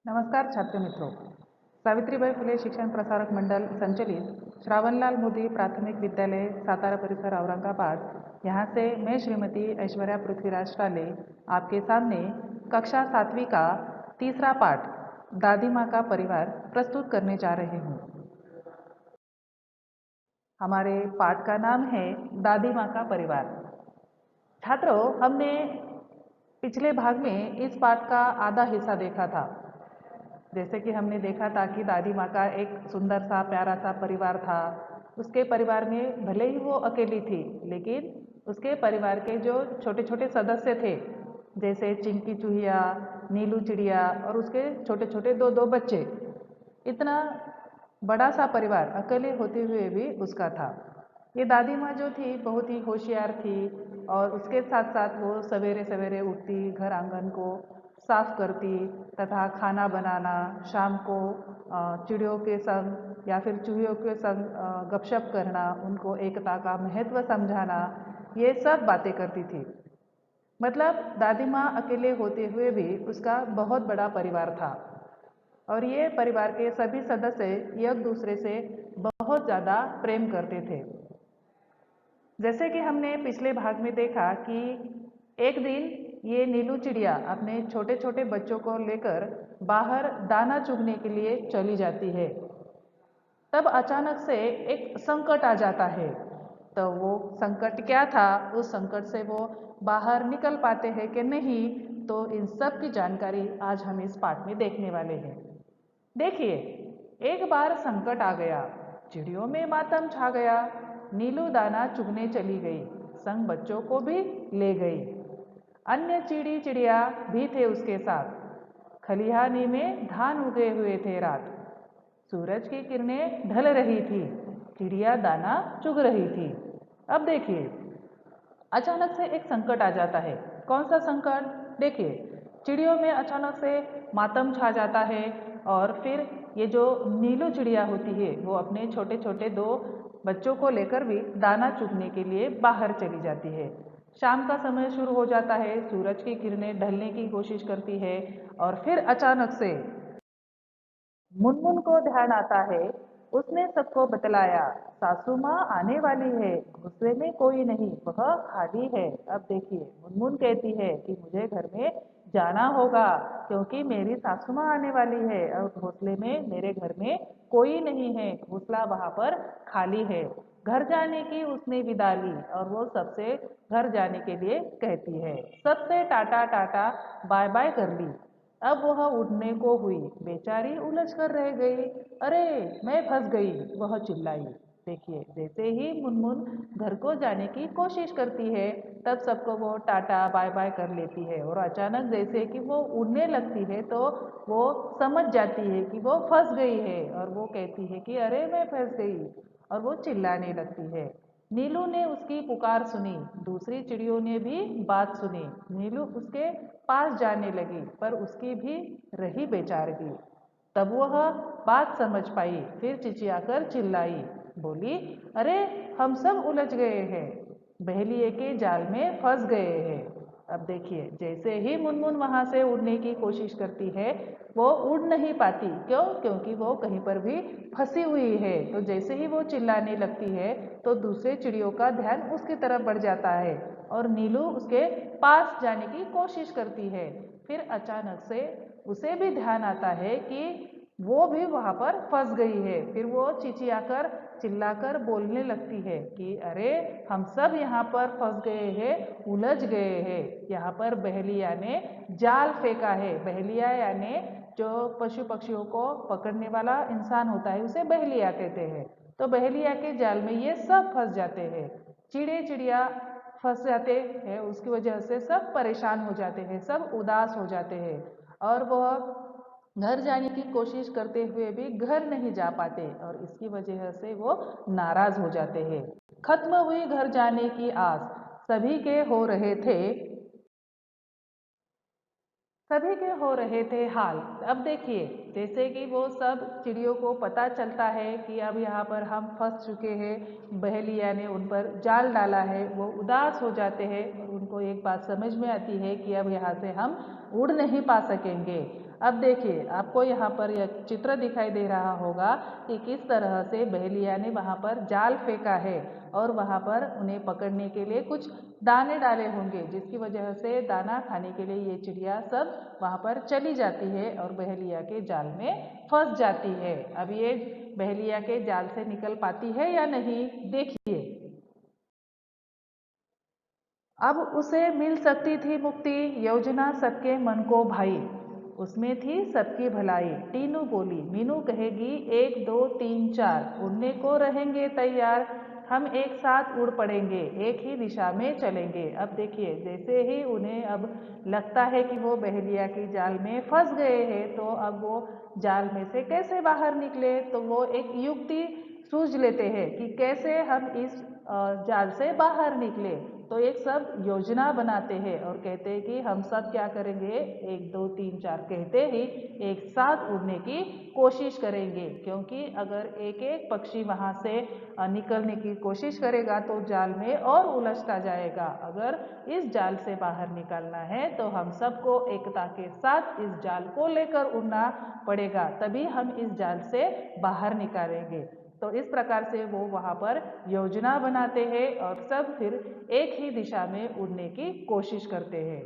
नमस्कार छात्र मित्रों। सावित्रीबाई फुले शिक्षण प्रसारक मंडल संचलित श्रावणलाल मोदी प्राथमिक विद्यालय सातारा परिसर औरंगाबाद, यहाँ से मैं श्रीमती ऐश्वर्या पृथ्वीराज टाले आपके सामने कक्षा 7वीं का तीसरा पाठ दादी माँ का परिवार प्रस्तुत करने जा रही हूँ। हमारे पाठ का नाम है दादी माँ का परिवार। छात्रों, हमने पिछले भाग में इस पाठ का आधा हिस्सा देखा था। जैसे कि हमने देखा था कि दादी माँ का एक सुंदर सा प्यारा सा परिवार था। उसके परिवार में भले ही वो अकेली थी, लेकिन उसके परिवार के जो छोटे छोटे सदस्य थे, जैसे चिंकी चूहिया, नीलू चिड़िया और उसके छोटे छोटे दो दो बच्चे, इतना बड़ा सा परिवार अकेले होते हुए भी उसका था। ये दादी माँ जो थी बहुत ही होशियार थी और उसके साथ साथ वो सवेरे सवेरे उठती, घर आंगन को साफ करती तथा खाना बनाना, शाम को चिड़ियों के संग या फिर चूहियों के संग गपशप करना, उनको एकता का महत्व समझाना, ये सब बातें करती थी। मतलब दादी माँ अकेले होते हुए भी उसका बहुत बड़ा परिवार था और ये परिवार के सभी सदस्य एक दूसरे से बहुत ज़्यादा प्रेम करते थे। जैसे कि हमने पिछले भाग में देखा कि एक दिन ये नीलू चिड़िया अपने छोटे छोटे बच्चों को लेकर बाहर दाना चुगने के लिए चली जाती है। तब अचानक से एक संकट आ जाता है। तो वो संकट क्या था, उस संकट से वो बाहर निकल पाते हैं कि नहीं, तो इन सब की जानकारी आज हम इस पाठ में देखने वाले हैं। देखिए, एक बार संकट आ गया, चिड़ियों में मातम छा गया। नीलू दाना चुगने चली गई, संग बच्चों को भी ले गई। अन्य चिड़ी चिड़िया भी थे उसके साथ। खलिहानी में धान उगे हुए थे। रात सूरज की किरणें ढल रही थी, चिड़िया दाना चुग रही थी। अब देखिए, अचानक से एक संकट आ जाता है। कौन सा संकट? देखिए, चिड़ियों में अचानक से मातम छा जाता है और फिर ये जो नीलू चिड़िया होती है वो अपने छोटे छोटे दो बच्चों को लेकर भी दाना चुगने के लिए बाहर चली जाती है। शाम का समय शुरू हो जाता है, सूरज की किरणें ढलने की कोशिश करती है और फिर अचानक से मुनमुन को ध्यान आता है। उसने सबको बतलाया, सासू माँ आने वाली है, घोंसले में कोई नहीं, वह खाली है। अब देखिए, मुनमुन कहती है कि मुझे घर में जाना होगा क्योंकि मेरी सासू माँ आने वाली है और घोंसले में मेरे घर में कोई नहीं है, घोंसला वहां पर खाली है। घर जाने की उसने विदा ली और वो सबसे घर जाने के लिए कहती है। सबसे टाटा टाटा बाय बाय कर ली। अब वह उठने को हुई, बेचारी उलझ कर रह गई। अरे, मैं फंस गई, वह चिल्लाई। देखिए, जैसे ही मुनमुन घर को जाने की कोशिश करती है, तब सबको वो टाटा बाय बाय कर लेती है और अचानक जैसे कि वो उड़ने लगती है तो वो समझ जाती है कि वो फंस गई है और वो कहती है कि अरे मैं फंस गई, और वो चिल्लाने लगती है। नीलू ने उसकी पुकार सुनी, दूसरी चिड़ियों ने भी बात सुनी। नीलू उसके पास जाने लगी पर उसकी भी रही बेचारगी। तब वह बात समझ पाई, फिर चिचियाकर चिल्लाई, बोली, अरे हम सब उलझ गए हैं, बहेलिए के जाल में फंस गए हैं। अब देखिए, जैसे ही मुनमुन वहां से उड़ने की कोशिश करती है, वो उड़ नहीं पाती। क्यों? क्योंकि वो कहीं पर भी फंसी हुई है। तो जैसे ही वो चिल्लाने लगती है तो दूसरे चिड़ियों का ध्यान उसकी तरफ बढ़ जाता है और नीलू उसके पास जाने की कोशिश करती है। फिर अचानक से उसे भी ध्यान आता है कि वो भी वहां पर फंस गई है। फिर वो चिचियाकर चिल्लाकर बोलने लगती है कि अरे हम सब यहाँ पर फंस गए हैं, उलझ गए हैं। यहाँ पर बहेलिया ने जाल फेंका है। बहेलिया यानी जो पशु पक्षियों को पकड़ने वाला इंसान होता है, उसे बहेलिया कहते हैं। तो बहेलिया के जाल में ये सब फंस जाते हैं। चिड़े चिड़िया फंस जाते हैं, उसकी वजह से सब परेशान हो जाते हैं, सब उदास हो जाते हैं और वह घर जाने की कोशिश करते हुए भी घर नहीं जा पाते और इसकी वजह से वो नाराज हो जाते हैं। खत्म हुई घर जाने की आस, सभी के हो रहे थे सभी के हो रहे थे हाल। अब देखिए, जैसे कि वो सब चिड़ियों को पता चलता है कि अब यहाँ पर हम फंस चुके हैं, बहेलिया ने उन पर जाल डाला है, वो उदास हो जाते हैं और उनको एक बात समझ में आती है कि अब यहाँ से हम उड़ नहीं पा सकेंगे। अब देखिए, आपको यहाँ पर यह चित्र दिखाई दे रहा होगा कि किस तरह से बहेलिया ने वहाँ पर जाल फेंका है और वहाँ पर उन्हें पकड़ने के लिए कुछ दाने डाले होंगे, जिसकी वजह से दाना खाने के लिए ये चिड़िया सब वहाँ पर चली जाती है और बहेलिया के जाल में फंस जाती है। अब ये बहेलिया के जाल से निकल पाती है या नहीं, देखिए। अब उसे मिल सकती थी मुक्ति, योजना सबके मन को भाई, उसमें थी सबकी भलाई। टीनू बोली, मीनू कहेगी 1 2 3 4, उड़ने को रहेंगे तैयार, हम एक साथ उड़ पड़ेंगे, एक ही दिशा में चलेंगे। अब देखिए, जैसे ही उन्हें अब लगता है कि वो बहेलिया की जाल में फंस गए हैं, तो अब वो जाल में से कैसे बाहर निकले, तो वो एक युक्ति सूझ लेते हैं कि कैसे हम इस जाल से बाहर निकले। तो एक सब योजना बनाते हैं और कहते हैं कि हम सब क्या करेंगे, 1 2 3 4 कहते ही एक साथ उड़ने की कोशिश करेंगे, क्योंकि अगर एक एक पक्षी वहाँ से निकलने की कोशिश करेगा तो जाल में और उलझता जाएगा। अगर इस जाल से बाहर निकलना है तो हम सबको एकता के साथ इस जाल को लेकर उड़ना पड़ेगा, तभी हम इस जाल से बाहर निकालेंगे। तो इस प्रकार से वो वहाँ पर योजना बनाते हैं और सब फिर एक ही दिशा में उड़ने की कोशिश करते हैं।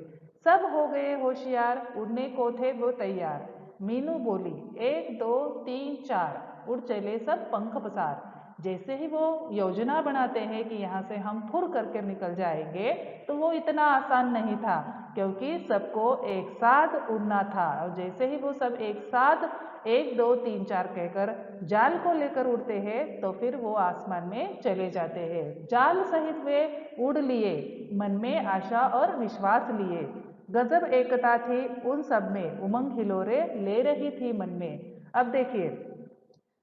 सब हो गए होशियार, उड़ने को थे वो तैयार। मीनू बोली, 1 2 3 4, उड़ चले सब पंख पसार। जैसे ही वो योजना बनाते हैं कि यहाँ से हम फुर करके निकल जाएंगे, तो वो इतना आसान नहीं था, क्योंकि सबको एक साथ उड़ना था। और जैसे ही वो सब एक साथ 1 2 3 4 कहकर जाल को लेकर उड़ते हैं, तो फिर वो आसमान में चले जाते हैं। जाल सहित वे उड़ लिए, मन में आशा और विश्वास लिए। गजब एकता थी उन सब में, उमंग हिलोरे ले रही थी मन में। अब देखिए,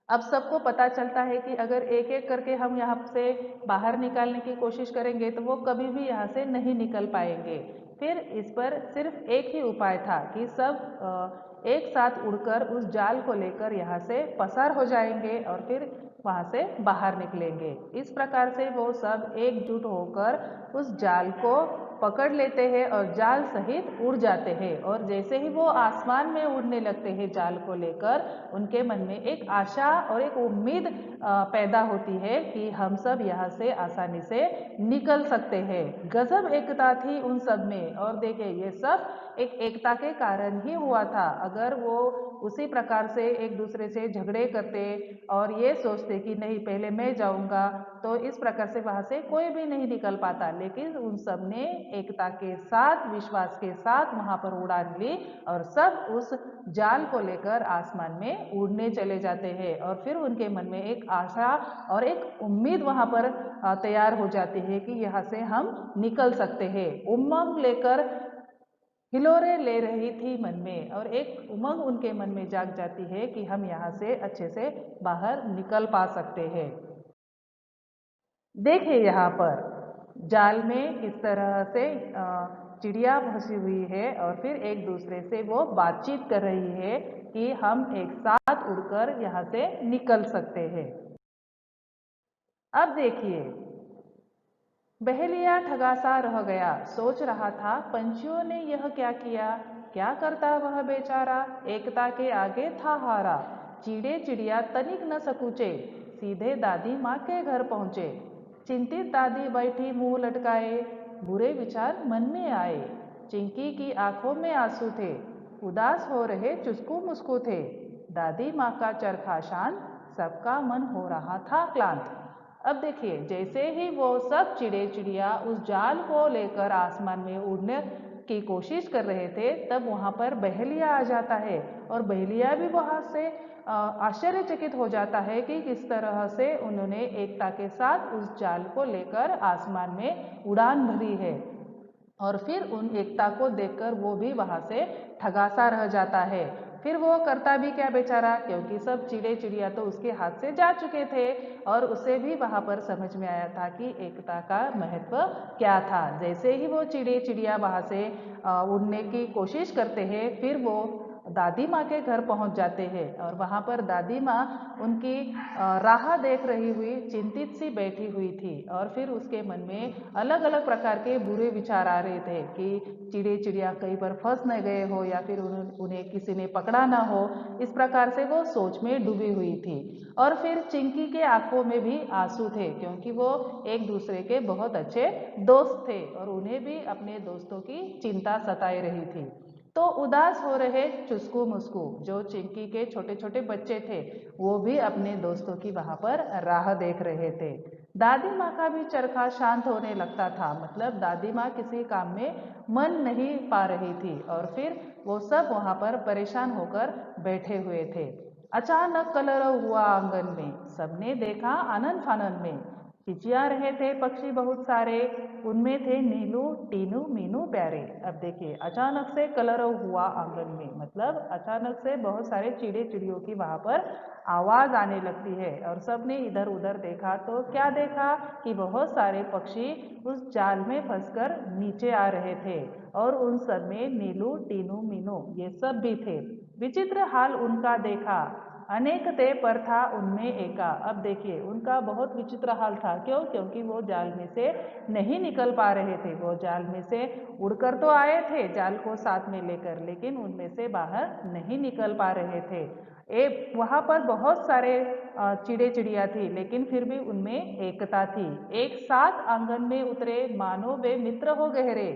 अब सबको पता चलता है कि अगर एक एक करके हम यहाँ से बाहर निकालने की कोशिश करेंगे तो वो कभी भी यहाँ से नहीं निकल पाएंगे। फिर इस पर सिर्फ एक ही उपाय था कि सब एक साथ उड़कर उस जाल को लेकर यहाँ से पसार हो जाएंगे और फिर वहाँ से बाहर निकलेंगे। इस प्रकार से वो सब एकजुट होकर उस जाल को पकड़ लेते हैं और जाल सहित उड़ जाते हैं। और जैसे ही वो आसमान में उड़ने लगते हैं जाल को लेकर, उनके मन में एक आशा और एक उम्मीद पैदा होती है कि हम सब यहाँ से आसानी से निकल सकते हैं। गजब एकता थी उन सब में। और देखिए, ये सब एक एकता के कारण ही हुआ था। अगर वो उसी प्रकार से एक दूसरे से झगड़े करते और ये सोचते कि नहीं पहले मैं जाऊंगा, तो इस प्रकार से वहां से कोई भी नहीं निकल पाता। लेकिन उन सब ने एकता के साथ, विश्वास के साथ वहां पर उड़ान ली और सब उस जाल को लेकर आसमान में उड़ने चले जाते हैं। और फिर उनके मन में एक आशा और एक उम्मीद वहां पर तैयार हो जाती है कि यहाँ से हम निकल सकते हैं। उमंग लेकर हिलोरे ले रही थी मन में, और एक उमंग उनके मन में जाग जाती है कि हम यहाँ से अच्छे से बाहर निकल पा सकते हैं। देखिए यहाँ पर जाल में किस तरह से चिड़िया फंसी हुई है और फिर एक दूसरे से वो बातचीत कर रही है कि हम एक साथ उड़कर यहाँ से निकल सकते हैं। अब देखिए, बहेलिया ठगा सा रह गया, सोच रहा था पंछियों ने यह क्या किया, क्या करता वह बेचारा, एकता के आगे था हारा। चिड़े चिड़िया तनिक न सकूचे, सीधे दादी माँ के घर पहुँचे। चिंतित दादी बैठी मुंह लटकाए, बुरे विचार मन में आए। चिंकी की आंखों में आंसू थे, उदास हो रहे चुस्कू मुस्कू थे। दादी माँ का चरखा शांत, सबका मन हो रहा था क्लांत। अब देखिए, जैसे ही वो सब चिड़े चिड़िया उस जाल को लेकर आसमान में उड़ने की कोशिश कर रहे थे, तब वहाँ पर बहेलिया आ जाता है और बहेलिया भी वहाँ से आश्चर्यचकित हो जाता है कि किस तरह से उन्होंने एकता के साथ उस जाल को लेकर आसमान में उड़ान भरी है। और फिर उन एकता को देखकर वो भी वहाँ से ठगासा रह जाता है। फिर वो करता भी क्या बेचारा, क्योंकि सब चिड़े चिड़िया तो उसके हाथ से जा चुके थे और उसे भी वहाँ पर समझ में आया था कि एकता का महत्व क्या था। जैसे ही वो चिड़े चिड़िया वहाँ से उड़ने की कोशिश करते हैं, फिर वो दादी माँ के घर पहुंच जाते हैं और वहां पर दादी माँ उनकी राह देख रही हुई चिंतित सी बैठी हुई थी और फिर उसके मन में अलग अलग प्रकार के बुरे विचार आ रहे थे कि चिड़े चिड़िया कहीं पर फंस न गए हो या फिर उन्हें किसी ने पकड़ा ना हो। इस प्रकार से वो सोच में डूबी हुई थी। और फिर चिंकी के आंखों में भी आंसू थे क्योंकि वो एक दूसरे के बहुत अच्छे दोस्त थे और उन्हें भी अपने दोस्तों की चिंता सताई रही थी। तो उदास हो रहे चुस्कू मुस्कू जो चिंकी के छोटे छोटे बच्चे थे वो भी अपने दोस्तों की वहां पर राह देख रहे थे। दादी माँ का भी चरखा शांत होने लगता था, मतलब दादी माँ किसी काम में मन नहीं पा रही थी और फिर वो सब वहां पर परेशान होकर बैठे हुए थे। अचानक कलरव हुआ आंगन में, सबने देखा आनन फानन में चिचिया रहे थे पक्षी बहुत सारे, उनमें थे नीलू टीनू मीनू प्यारे। अब देखिए अचानक से कलरव हुआ आंगन में, मतलब अचानक से बहुत सारे चिड़े चिड़ियों की वहां पर आवाज आने लगती है और सबने इधर उधर देखा तो क्या देखा कि बहुत सारे पक्षी उस जाल में फंसकर नीचे आ रहे थे और उन सब में नीलू टीनू मीनू ये सब भी थे। विचित्र हाल उनका देखा, अनेक थे पर था उनमें एका। अब देखिए उनका बहुत विचित्र हाल था, क्यों? क्योंकि वो जाल में से नहीं निकल पा रहे थे। वो जाल में से उड़कर तो आए थे जाल को साथ में लेकर, लेकिन उनमें से बाहर नहीं निकल पा रहे थे। वहां पर बहुत सारे चिड़े चिड़िया थी लेकिन फिर भी उनमें एकता थी। एक साथ आंगन में उतरे मानो वे मित्र हो गहरे।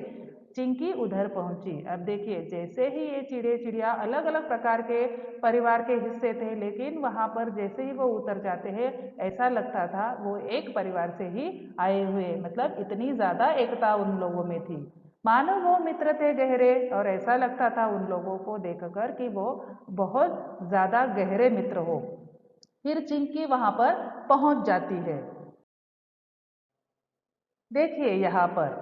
चिंकी उधर पहुंची। अब देखिए जैसे ही ये चिड़े चिड़िया अलग अलग प्रकार के परिवार के हिस्से थे, लेकिन वहां पर जैसे ही वो उतर जाते हैं ऐसा लगता था वो एक परिवार से ही आए हुए, मतलब इतनी ज्यादा एकता उन लोगों में थी। मानो वो मित्र थे गहरे और ऐसा लगता था उन लोगों को देखकर कि वो बहुत ज्यादा गहरे मित्र हो। फिर चिंकी वहां पर पहुंच जाती है। देखिए यहाँ पर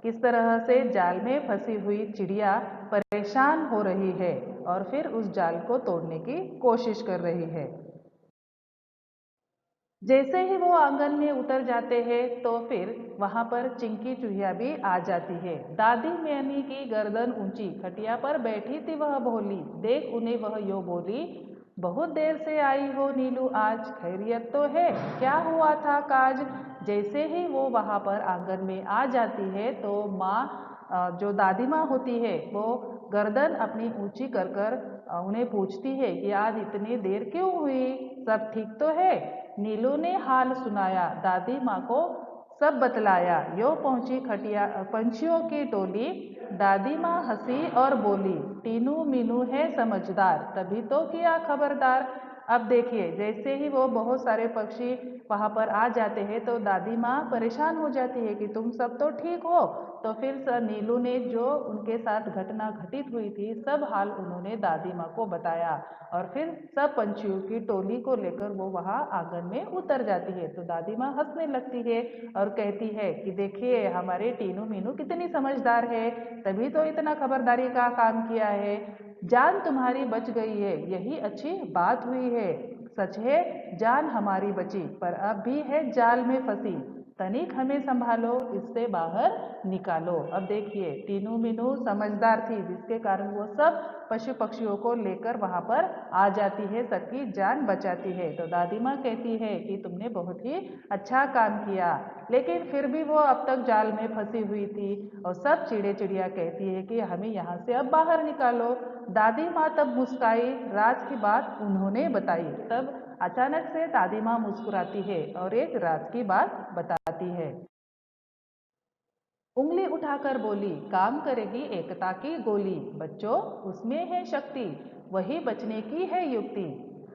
किस तरह से जाल में फंसी हुई चिड़िया परेशान हो रही है और फिर उस जाल को तोड़ने की कोशिश कर रही है। जैसे ही वो आंगन में उतर जाते हैं तो फिर वहां पर चिंकी चूहिया भी आ जाती है। दादी मैनी की गर्दन ऊंची खटिया पर बैठी थी वह भोली, देख उन्हें वह यो बोली, बहुत देर से आई हो नीलू आज, खैरियत तो है, क्या हुआ था काज। जैसे ही वो वहां पर आंगन में आ जाती है तो माँ जो दादी माँ होती है वो गर्दन अपनी ऊंची कर कर उन्हें पूछती है कि आज इतनी देर क्यों हुई, सब ठीक तो है। नीलू ने हाल सुनाया, दादी माँ को सब बतलाया। यो पहुंची खटिया पंछियों की टोली, दादी माँ हंसी और बोली, टीनू मीनू है समझदार, तभी तो किया खबरदार। अब देखिए जैसे ही वो बहुत सारे पक्षी वहां पर आ जाते हैं तो दादी माँ परेशान हो जाती है कि तुम सब तो ठीक हो। तो फिर नीलू ने जो उनके साथ घटना घटित हुई थी सब हाल उन्होंने दादी माँ को बताया और फिर सब पंछियों की टोली को लेकर वो वहां आंगन में उतर जाती है। तो दादी माँ हंसने लगती है और कहती है कि देखिए हमारे टीनू मीनू कितनी समझदार है, तभी तो इतना खबरदारी का काम किया है, जान तुम्हारी बच गई है, यही अच्छी बात हुई है। सच है जान हमारी बची पर अब भी है जाल में फंसी, तनिक हमें संभालो इससे बाहर निकालो। अब देखिए तीनों मीनू समझदार थी जिसके कारण वो सब पशु पक्षियों को लेकर वहां पर आ जाती है, सबकी जान बचाती है। तो दादी माँ कहती है कि तुमने बहुत ही अच्छा काम किया, लेकिन फिर भी वो अब तक जाल में फंसी हुई थी और सब चिड़े चिड़िया कहती है कि हमें यहाँ से अब बाहर निकालो। दादी माँ तब मुस्काई, राज की बात उन्होंने बताई। तब अचानक से दादी माँ मुस्कुराती है और एक राज की बात बताती है। उंगली उठाकर बोली, काम करेगी एकता की गोली, बच्चों उसमें है शक्ति, वही बचने की है युक्ति,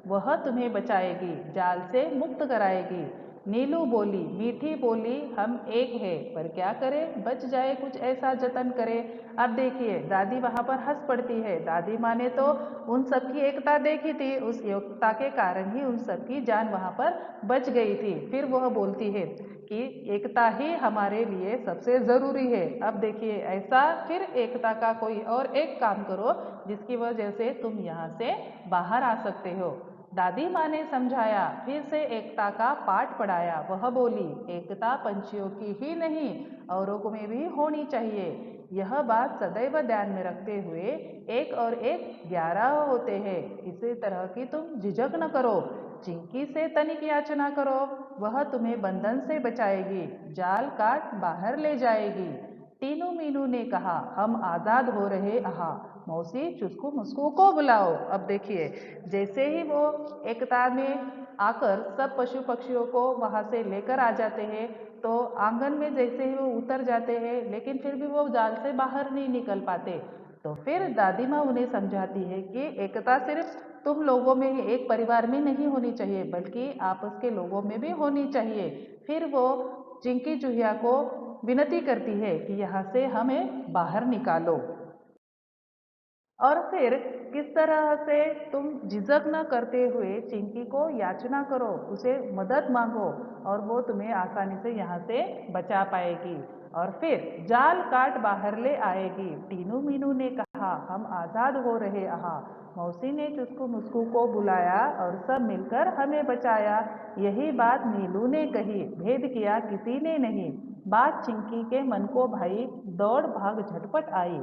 वह तुम्हें बचाएगी जाल से मुक्त कराएगी। नीलू बोली, मीठी बोली, हम एक है पर क्या करें, बच जाए कुछ ऐसा जतन करे। अब देखिए दादी वहां पर हंस पड़ती है। दादी माँ ने तो उन सबकी एकता देखी थी, उस एकता के कारण ही उन सबकी जान वहां पर बच गई थी। फिर वह बोलती है कि एकता ही हमारे लिए सबसे जरूरी है। अब देखिए ऐसा फिर एकता का कोई और एक काम करो जिसकी वजह से तुम यहाँ से बाहर आ सकते हो। दादी माँ ने समझाया, फिर से एकता का पाठ पढ़ाया। वह बोली, एकता पंछियों की ही नहीं औरों को में भी होनी चाहिए, यह बात सदैव ध्यान में रखते हुए 1 और 1 11 होते हैं। इसी तरह की तुम झिझक न करो, चिंकी से तनिक याचना करो, वह तुम्हें बंधन से बचाएगी, जाल काट बाहर ले जाएगी। टीनू मीनू ने कहा, हम आजाद हो रहे आहा, मौसी चुस्कू मुस्कू को बुलाओ। अब देखिए, जैसे ही वो एकता में आकर सब पशु पक्षियों को वहां से लेकर आ जाते हैं, तो आंगन में जैसे ही वो उतर जाते हैं, लेकिन फिर भी वो जाल से बाहर नहीं निकल पाते। तो फिर दादी माँ उन्हें समझाती है कि एकता सिर्फ तुम लोगों में ही, एक परिवार में नहीं होनी चाहिए, बल्कि आपस के लोगों में भी होनी चाहिए। फिर वो चिंकी चूहिया को विनती करती है कि यहाँ से हमें बाहर निकालो। और फिर किस तरह से तुम झिझक न करते हुए चिंकी को याचना करो, उसे मदद मांगो, और वो तुम्हें आसानी से यहाँ से बचा पाएगी और फिर जाल काट बाहर ले आएगी। टीनू मीनू ने कहा, हम आजाद हो रहे आहा, मौसी ने चुस्कू मुस्कू को बुलाया और सब मिलकर हमें बचाया। यही बात नीलू ने कही, भेद किया किसी ने नहीं। बात चिंकी के मन को भाई, दौड़ भाग झटपट आई।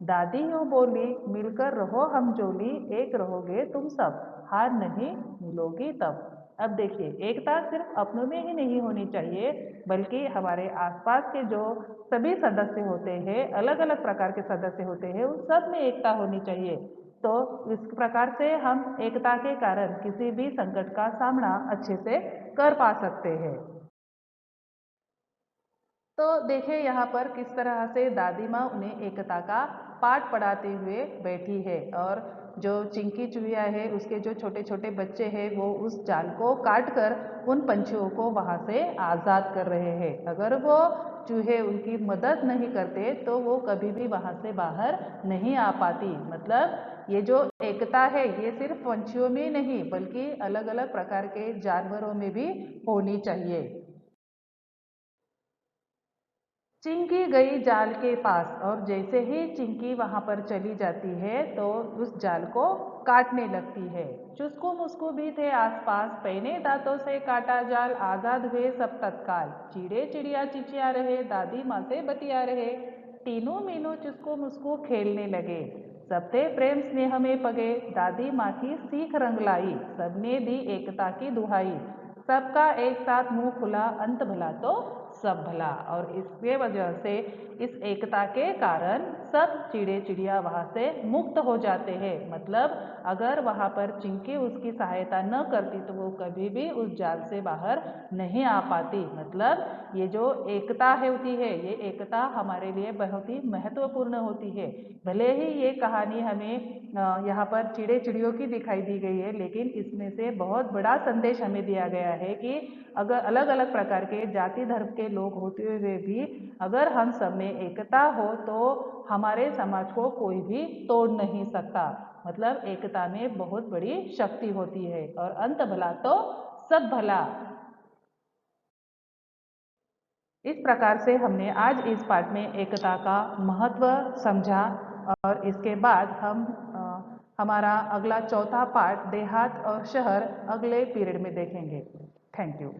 दादी यूं बोली, मिलकर रहो हम जोली, एक रहोगे तुम सब, हार नहीं मिलोगी तब। अब देखिए, एकता सिर्फ अपनों में ही नहीं होनी चाहिए, बल्कि हमारे आसपास के जो सभी सदस्य होते हैं, अलग अलग प्रकार के सदस्य होते हैं, उन सब में एकता होनी चाहिए। तो इस प्रकार से हम एकता के कारण किसी भी संकट का सामना अच्छे से कर पा सकते हैं। तो देखिए यहाँ पर किस तरह से दादी माँ उन्हें एकता का पाठ पढ़ाते हुए बैठी है, और जो चिंकी चूहिया है उसके जो छोटे छोटे बच्चे हैं वो उस जाल को काट कर उन पंछियों को वहाँ से आज़ाद कर रहे हैं। अगर वो चूहे उनकी मदद नहीं करते तो वो कभी भी वहाँ से बाहर नहीं आ पाती। मतलब ये जो एकता है ये सिर्फ पंछियों में नहीं, बल्कि अलग अलग प्रकार के जानवरों में भी होनी चाहिए। चिंकी गई जाल के पास, और जैसे ही चिंकी वहां पर चली जाती है तो उस जाल को काटने लगती है। चुस्कू मुस्कू भी थे आसपास, पहने दांतों से काटा जाल, आजाद हुए सब तत्काल। चिड़े चिड़िया चिचिया रहे, दादी माँ से बतिया रहे, तीनों मीनू चुस्कू मुस्कू खेलने लगे। सब थे प्रेम स्नेह में पगे, दादी माँ की सीख रंग लाई, सबने दी एकता की दुहाई। सबका एक साथ मुंह खुला, अंत भला तो सब भला। और इसके वजह से इस एकता के कारण सब चिड़े चिड़िया वहां से मुक्त हो जाते हैं। मतलब अगर वहां पर चिंकी उसकी सहायता न करती तो वो कभी भी उस जाल से बाहर नहीं आ पाती। मतलब ये जो एकता होती है, ये एकता हमारे लिए बहुत ही महत्वपूर्ण होती है। भले ही ये कहानी हमें यहाँ पर चिड़े चिड़ियों की दिखाई दी गई है, लेकिन इसमें से बहुत बड़ा संदेश हमें दिया गया है कि अगर अलग अलग प्रकार के जाति धर्म के लोग होते हुए भी अगर हम सब में एकता हो तो हमारे समाज को कोई भी तोड़ नहीं सकता। मतलब एकता में बहुत बड़ी शक्ति होती है, और अंत भला तो सब भला। इस प्रकार से हमने आज इस पाठ में एकता का महत्व समझा, और इसके बाद हम हमारा अगला चौथा पाठ देहात और शहर अगले पीरियड में देखेंगे। Thank you.